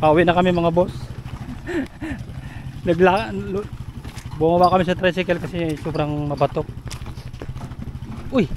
Pauwi na kami mga boss. Bumaba kami sa tricycle kasi sobrang mabatok. Uy!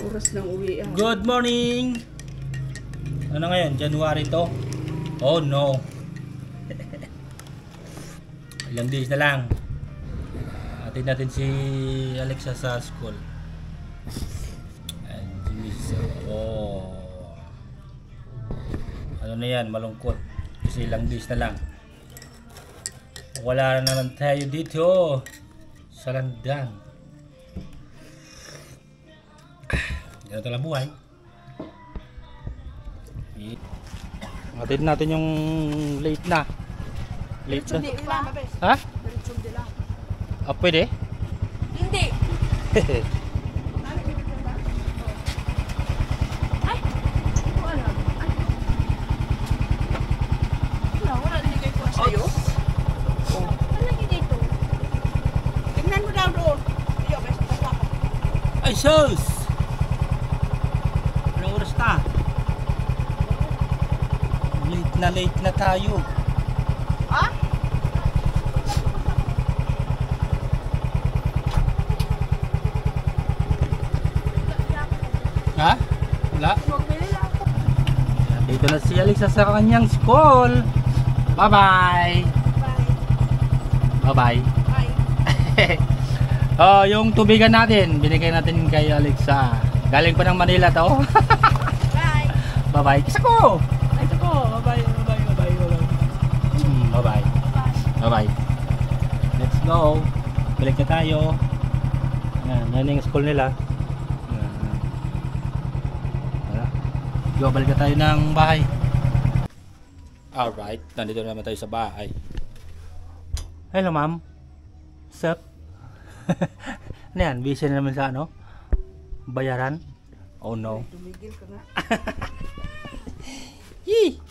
Oras ng uwi. Good morning! Ano ngayon? January to? Oh no! Ilang days na lang. Atin natin si Alexa sa school. And oh. Ano na yan? Malungkot. Kasi ilang days na lang. Wala na naman tayo dito sa landan. Ganito lang buhay. Atin natin yung late na. Late na. Ha? Ah, pwede? Hindi. Ay! Wala. Wala din kayo po sa'yo. Ano lagi dito? Tingnan mo daw doon. Ay, sus! Anong oras na? Late na tayo. Ha? Ha? Wala? Dito na si Alexa sa kanyang school. Bye-bye! Bye-bye! Oh, yung tubigan natin, binigay natin kay Alexa. Galing pa ng Manila to. Bye! Bye-bye! Kiss ako! Kiss ako! Bye-bye! Bye-bye! Bye-bye! Bye-bye! Bye-bye! Let's go! Balik na tayo. Yan yung school nila. Balik na tayo ng bahay. Alright, nandito naman tayo sa bahay. Hello ma'am. What's up? Ano yan? Busy na naman sa ano? Bayaran? Oh no. Tumigil ka nga. Yee!